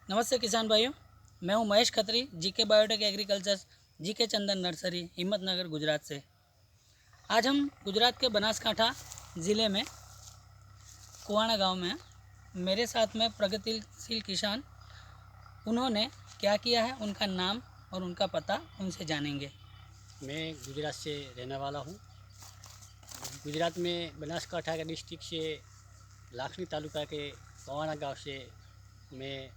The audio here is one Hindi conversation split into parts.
नमस्ते किसान भाइयों, मैं हूं Mahesh Khatri, GK biotech agriculture, GK Chandan nursery, Himmatnagar, Gujarat से। आज हम गुजरात के बनासकांठा ज़िले में कुआना गांव में हैं। मेरे साथ में प्रगतिशील किसान, उन्होंने क्या किया है, उनका नाम और उनका पता उनसे जानेंगे। मैं गुजरात से रहने वाला हूँ। गुजरात में बनासकांठा के डिस्ट्रिक्ट से लाखनी तालुका के कुआना गांव से मैं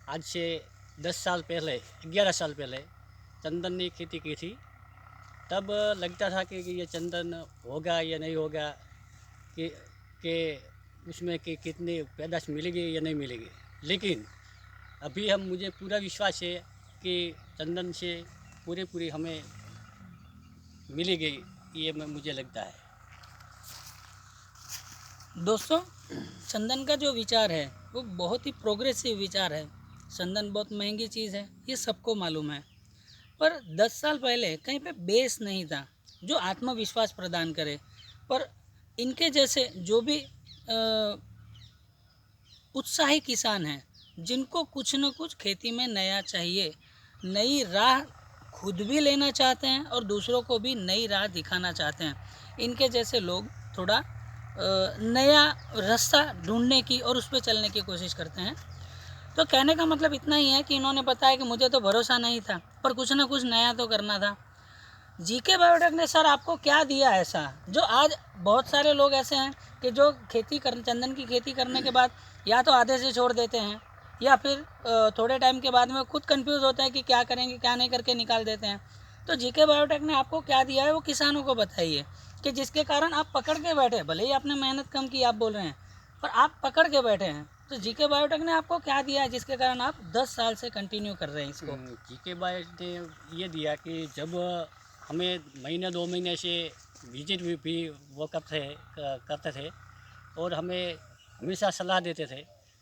आज से 10 साल पहले 11 साल पहले चंदन की खेती की थी। तब लगता था कि ये चंदन होगा या नहीं होगा, कि कि उसमें कि कितनी पैदाश मिलेगी या नहीं मिलेगी। लेकिन अभी मुझे पूरा विश्वास है कि चंदन से पूरी हमें मिलेगी, ये मुझे लगता है। दोस्तों, चंदन का जो विचार है वो बहुत ही प्रोग्रेसिव विचार है। चंदन बहुत महंगी चीज़ है, ये सबको मालूम है। पर 10 साल पहले कहीं पे बेस नहीं था जो आत्मविश्वास प्रदान करे। पर इनके जैसे जो भी उत्साही किसान हैं, जिनको कुछ न कुछ खेती में नया चाहिए, नई राह खुद भी लेना चाहते हैं और दूसरों को भी नई राह दिखाना चाहते हैं, इनके जैसे लोग थोड़ा नया रास्ता ढूंढने की और उस पर चलने की कोशिश करते हैं। तो कहने का मतलब इतना ही है कि इन्होंने बताया कि मुझे तो भरोसा नहीं था, पर कुछ ना कुछ नया तो करना था। जीके बायोटेक ने सर आपको क्या दिया ऐसा जो आज बहुत सारे लोग ऐसे हैं कि जो चंदन की खेती करने के बाद या तो आधे से छोड़ देते हैं, या फिर थोड़े टाइम के बाद में खुद कंफ्यूज होते हैं कि क्या करेंगे क्या नहीं, करके निकाल देते हैं। तो जीके बायोटेक ने आपको क्या दिया है वो किसानों को बताइए, कि जिसके कारण आप पकड़ के बैठे, भले ही आपने मेहनत कम की आप बोल रहे हैं, पर आप पकड़ के बैठे हैं। तो जीके बायोटेक ने आपको क्या दिया है जिसके कारण आप 10 साल से कंटिन्यू कर रहे हैं इसको? जीके बाय ने ये दिया कि जब हमें महीने 2 महीने से विजिट भी वो करते थे, और हमें हमेशा सलाह देते थे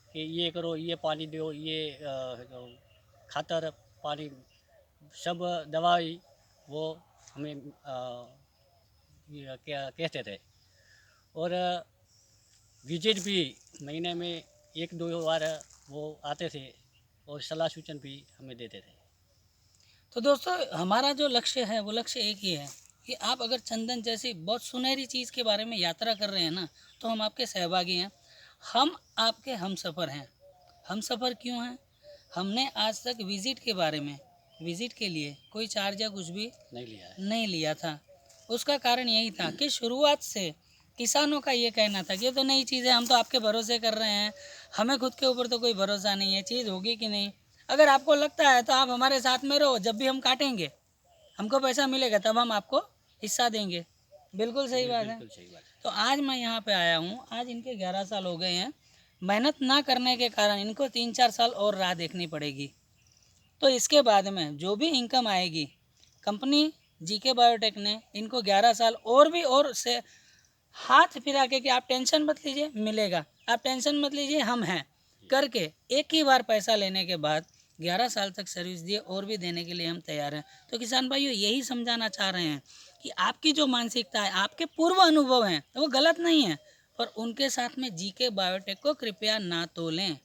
कि ये करो, ये पानी दो, ये खातर पानी सब दवाई वो हमें ये क्या कहते थे। और विजिट भी महीने में 1-2 बार वो आते थे और सलाह सूचन भी हमें देते थे। तो दोस्तों, हमारा जो लक्ष्य है वो लक्ष्य एक ही है कि आप अगर चंदन जैसी बहुत सुनहरी चीज़ के बारे में यात्रा कर रहे हैं ना, तो हम आपके सहभागी हैं, हम आपके हम सफ़र हैं। हम सफ़र क्यों हैं? हमने आज तक विज़िट के बारे में, विज़िट के लिए कोई चार्ज या कुछ भी नहीं लिया है। नहीं लिया था। उसका कारण यही था कि शुरुआत से किसानों का ये कहना था कि ये तो नई चीज़ है, हम तो आपके भरोसे कर रहे हैं, हमें खुद के ऊपर तो कोई भरोसा नहीं है, चीज़ होगी कि नहीं। अगर आपको लगता है तो आप हमारे साथ में रहो, जब भी हम काटेंगे हमको पैसा मिलेगा तब हम आपको हिस्सा देंगे। बिल्कुल सही बात है। बिल्कुल सही बात है। तो आज मैं यहाँ पे आया हूँ, आज इनके 11 साल हो गए हैं। मेहनत ना करने के कारण इनको 3-4 साल और राह देखनी पड़ेगी। तो इसके बाद में जो भी इनकम आएगी, कंपनी जीके बायोटेक ने इनको 11 साल और भी और से हाथ फिरा के कि आप टेंशन मत लीजिए, मिलेगा, आप टेंशन मत लीजिए, हम हैं करके एक ही बार पैसा लेने के बाद 11 साल तक सर्विस दिए और भी देने के लिए हम तैयार हैं। तो किसान भाइयों, यही समझाना चाह रहे हैं कि आपकी जो मानसिकता है, आपके पूर्व अनुभव हैं, वो गलत नहीं है, पर उनके साथ में जीके बायोटेक को कृपया ना तोलें।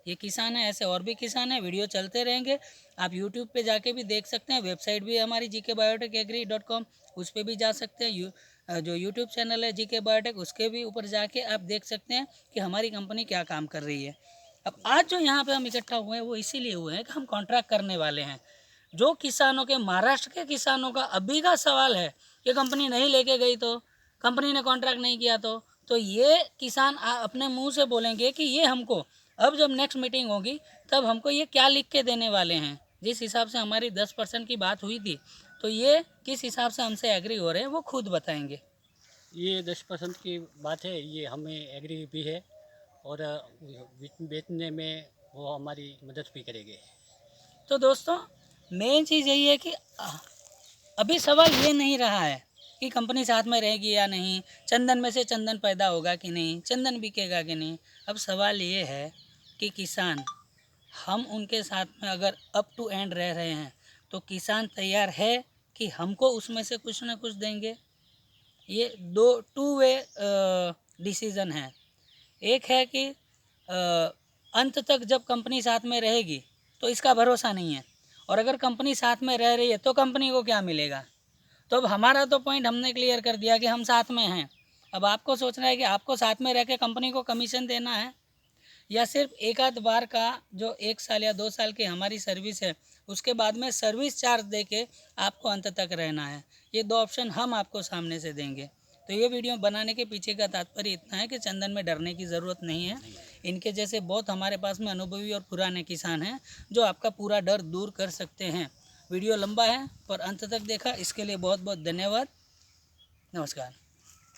ये किसान है, ऐसे और भी किसान हैं, वीडियो चलते रहेंगे। आप यूट्यूब पे जाके भी देख सकते हैं, वेबसाइट भी है हमारी gkbiotecheagri.com, उस पर भी जा सकते हैं। जो यूट्यूब चैनल है जीके बायोटेक, उसके भी ऊपर जाके आप देख सकते हैं कि हमारी कंपनी क्या काम कर रही है। अब आज जो यहाँ पे हम इकट्ठा हुए हैं वो इसीलिए हुए हैं कि हम कॉन्ट्रैक्ट करने वाले हैं। जो किसानों के, महाराष्ट्र के किसानों का अभी का सवाल है कि कंपनी नहीं लेके गई तो, कंपनी ने कॉन्ट्रैक्ट नहीं किया तो ये किसान अपने मुंह से बोलेंगे कि ये हमको अब जब नेक्स्ट मीटिंग होगी तब हमको ये क्या लिख के देने वाले हैं। जिस हिसाब से हमारी 10% की बात हुई थी, तो ये किस हिसाब से हमसे एग्री हो रहे हैं वो खुद बताएंगे। ये 10% की बात है, ये हमें एग्री भी है, और बेचने में वो हमारी मदद भी करेंगे। तो दोस्तों, मेन चीज़ यही है कि अभी सवाल ये नहीं रहा है कि कंपनी साथ में रहेगी या नहीं, चंदन में से चंदन पैदा होगा कि नहीं, चंदन बिकेगा कि नहीं। अब सवाल ये है कि किसान, हम उनके साथ में अगर अप टू एंड रह रहे हैं तो किसान तैयार है कि हमको उसमें से कुछ ना कुछ देंगे। ये दो टू वे डिसीज़न है। एक है कि अंत तक जब कंपनी साथ में रहेगी तो इसका भरोसा नहीं है, और अगर कंपनी साथ में रह रही है तो कंपनी को क्या मिलेगा। तो अब हमारा तो पॉइंट हमने क्लियर कर दिया कि हम साथ में हैं। अब आपको सोचना है कि आपको साथ में रह के कंपनी को कमीशन देना है, या सिर्फ एक आध बार का जो 1 साल या 2 साल की हमारी सर्विस है उसके बाद में सर्विस चार्ज दे के आपको अंत तक रहना है। ये 2 ऑप्शन हम आपको सामने से देंगे। तो ये वीडियो बनाने के पीछे का तात्पर्य इतना है कि चंदन में डरने की ज़रूरत नहीं है। इनके जैसे बहुत हमारे पास में अनुभवी और पुराने किसान हैं जो आपका पूरा डर दूर कर सकते हैं। वीडियो लंबा है पर अंत तक देखा इसके लिए बहुत बहुत धन्यवाद। नमस्कार।